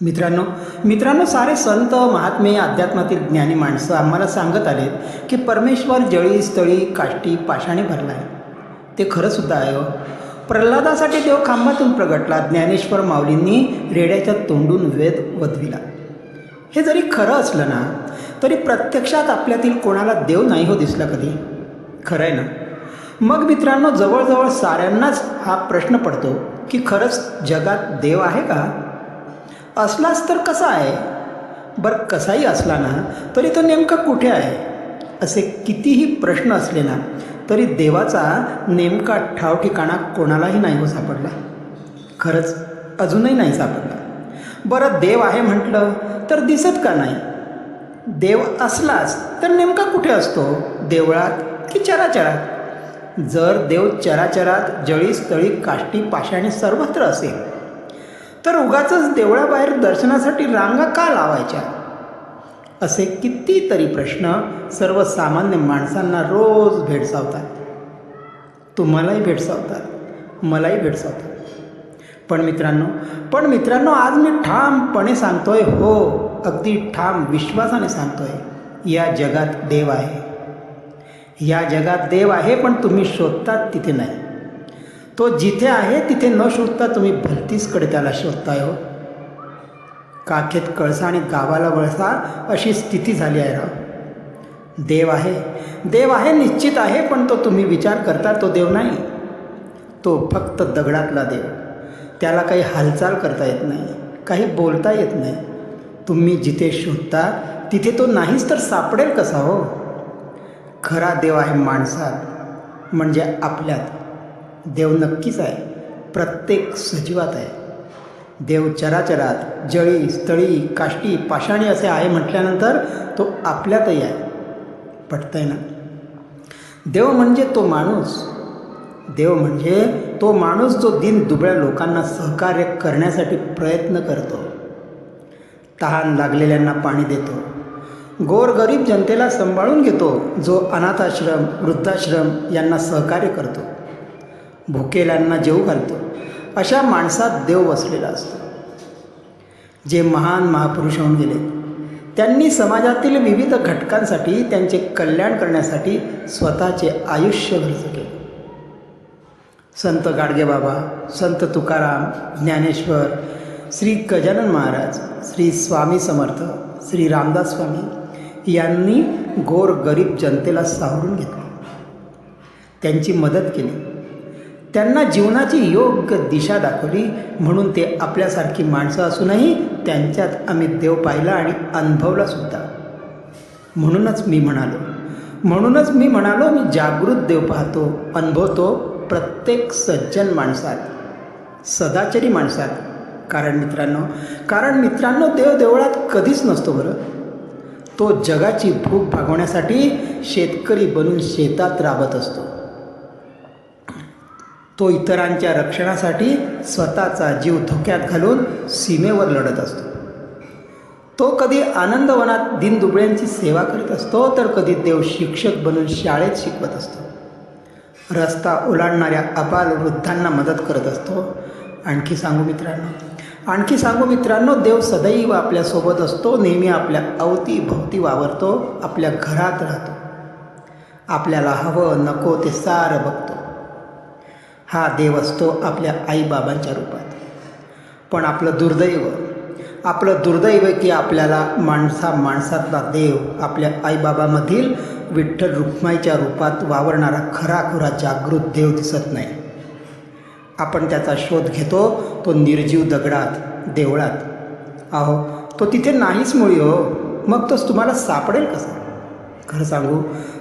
मित्रांनो मित्रांनो सारे संत महात्मे अध्यात्मातील ज्ञानी माणसं आम्हाला सांगत आले की परमेश्वर जळी स्थळी काष्टी पाषाणी भरला आहे. ते खरंसुद्धा आहे हो. प्रल्हादासाठी देव खांबातून प्रगटला, ज्ञानेश्वर माऊलींनी रेड्याच्या तोंडून वेद वदविला. हे जरी खरं असलं ना तरी प्रत्यक्षात आपल्यातील कोणाला देव नाही हो दिसला कधी. खरं आहे ना. मग मित्रांनो जवळजवळ साऱ्यांनाच हा प्रश्न पडतो की खरंच जगात देव आहे का? असलाच तर कसा आहे? बरं कसाही असला ना तरी तो नेमका कुठे आहे? असे कितीही प्रश्न असले ना तरी देवाचा नेमका ठाव ठिकाणा कोणालाही नाही हो सापडला. खरंच अजूनही नाही सापडला. बरं देव आहे म्हटलं तर दिसत का नाही? देव असलाच तर नेमका कुठे असतो? देवळात की चराचरात? जर देव चराचरात जळी स्थळी काष्टी पाषाणी सर्वत्र असेल तर उगाचच देवळाबाहेर दर्शनासाठी रांगा का लावायच्या? असे कितीतरी प्रश्न सर्वसामान्य माणसांना रोज भेडसावतात. तुम्हालाही भेडसावतात, मलाही भेडसावतात. पण मित्रांनो आज मी ठामपणे सांगतोय, हो अगदी ठाम विश्वासाने सांगतोय, या जगात देव आहे. या जगात देव आहे, पण तुम्ही शोधतात तिथे नाही. तो जिथे आहे तिथे न शोधता तुम्ही भलतीचकडे त्याला शोधताय हो. काखेत कळसा आणि गावाला वळसा अशी स्थिती झाली आहे राव. देव आहे निश्चित आहे, पण तो तुम्ही विचार करता तो देव नाही. तो फक्त दगडातला देव. त्याला काही हालचाल करता येत नाही, काही बोलता येत नाही. तुम्ही जिथे शोधता तिथे तो नाहीच तर सापडेल कसा हो? खरा देव आहे माणसात, म्हणजे आपल्यात. देव नक्कीच आहे, प्रत्येक सजीवात आहे. देव चराचरात जळी स्थळी काष्टी पाषाणी असे आहे म्हटल्यानंतर तो आपल्यातही आहे. पटतंय ना? देव म्हणजे तो माणूस. देव म्हणजे तो माणूस जो दीनदुबळ्या लोकांना सहकार्य करण्यासाठी प्रयत्न करतो, तहान लागलेल्यांना पाणी देतो, गोरगरीब जनतेला सांभाळून घेतो, जो अनाथाश्रम वृद्धाश्रम यांना सहकार्य करतो, भुकेल्यांना जेवू घालतो. अशा माणसात देव वसलेला असतो. जे महान महापुरुष होऊन गेले त्यांनी समाजातील विविध घटकांसाठी त्यांचे कल्याण करण्यासाठी स्वतःचे आयुष्य खर्च केले. संत गाडगेबाबा, संत तुकाराम, ज्ञानेश्वर, श्री गजानन महाराज, श्री स्वामी समर्थ, श्री रामदास स्वामी यांनी गोरगरीब जनतेला सावरून घेतले, त्यांची मदत केली, त्यांना जीवनाची योग्य दिशा दाखवली. म्हणून ते आपल्यासारखी माणसं असूनही त्यांच्यात आम्ही देव पाहिला आणि अनुभवला सुद्धा. म्हणूनच मी म्हणालो मी जागृत देव पाहतो, अनुभवतो प्रत्येक सज्जन माणसात, सदाचारी माणसात. कारण मित्रांनो देव देवळात कधीच नसतो बरं. तो जगाची भूक भागवण्यासाठी शेतकरी बनून शेतात राबत असतो. तो इतरांच्या रक्षणासाठी स्वतःचा जीव धोक्यात घालून सीमेवर लढत असतो. तो कधी आनंदवनात दीनदुबळ्यांची सेवा करत असतो, तर कधी देव शिक्षक बनून शाळेत शिकवत असतो. रस्ता ओलांडणाऱ्या अबाल वृद्धांना मदत करत असतो. आणखी सांगू मित्रांनो देव सदैव आपल्यासोबत असतो, नेहमी आपल्या अवतीभोवती वावरतो, आपल्या घरात राहतो, आपल्याला हवं नको ते सारं बघतो. हा देव असतो आपल्या आईबाबांच्या रूपात. पण आपलं दुर्दैव की आपल्याला माणसातला देव आपल्या आईबाबामधील विठ्ठल रुक्माईच्या रूपात वावरणारा खराखुरा जागृत देव दिसत नाही. आपण त्याचा शोध घेतो तो निर्जीव दगडात, देवळात. अहो तो तिथे नाहीच मुळी हो. मग तोच तुम्हाला सापडेल कसा?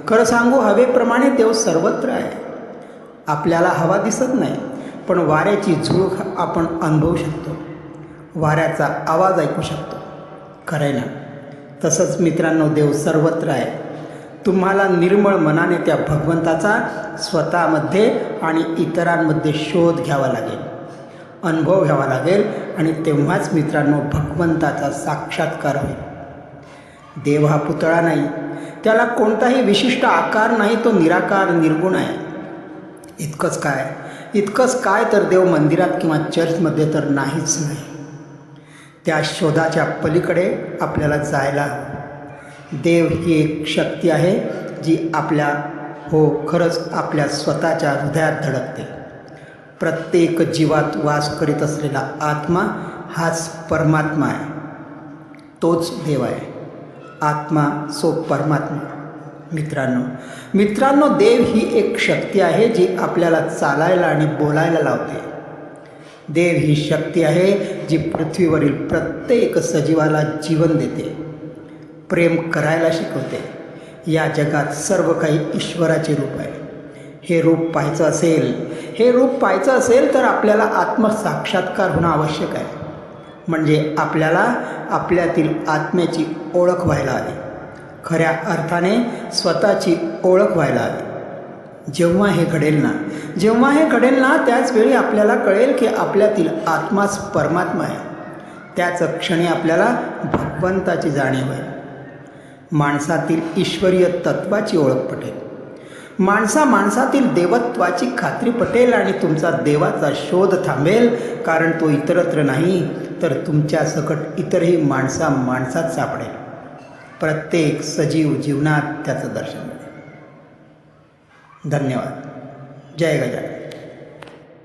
खरं सांगू हवेप्रमाणे देव सर्वत्र आहे. आपल्याला हवा दिसत नाही, पण वाऱ्याची झुळूक आपण अनुभवू शकतो, वाऱ्याचा आवाज ऐकू शकतो. खरं आहे ना? तसंच मित्रांनो देव सर्वत्र आहे. तुम्हाला निर्मळ मनाने त्या भगवंताचा स्वतःमध्ये आणि इतरांमध्ये शोध घ्यावा लागेल, अनुभव घ्यावा लागेल, आणि तेव्हाच मित्रांनो भगवंताचा साक्षात्कार होईल. देव हा पुतळा नाही, त्याला कोणताही विशिष्ट आकार नाही, तो निराकार निर्गुण आहे. इतकंच काय तर देव मंदिरात किंवा चर्चमध्ये तर नाहीच नाही. त्या शोधाच्या पलीकडे आपल्याला जायला हवं. देव ही एक शक्ती आहे जी खरंच आपल्या स्वतःच्या हृदयात धडकते. प्रत्येक जीवात वास करीत असलेला आत्मा हाच परमात्मा आहे. तोच देव आहे. आत्मा सो परमात्मा. मित्रांनो, देव ही एक शक्ती आहे जी आपल्याला चालायला आणि बोलायला लावते. देव ही शक्ती आहे जी पृथ्वीवरील प्रत्येक सजीवाला जीवन देते, प्रेम करायला शिकवते. या जगात सर्व काही ईश्वराचे रूप आहे. हे रूप पाहायचं असेल तर आपल्याला आत्मसाक्षात्कार होणं आवश्यक आहे. म्हणजे आपल्याला आपल्यातील आत्म्याची ओळख व्हायला हवी. खऱ्या अर्थाने स्वतःची ओळख व्हायला हवी. जेव्हा हे घडेल ना त्याच वेळी आपल्याला कळेल की आपल्यातील आत्माच परमात्मा आहे. त्याच क्षणी आपल्याला भगवंताची जाणीव होईल. माणसातील ईश्वरीय तत्वाची ओळख पटेल. माणसातील देवत्वाची खात्री पटेल आणि तुमचा देवाचा शोध थांबेल. कारण तो इतरत्र नाही तर तुमच्या सकट इतरही माणसात सापडेल. प्रत्येक सजीव जीवनात त्याचं दर्शन मिळेल. धन्यवाद. जय गजानन.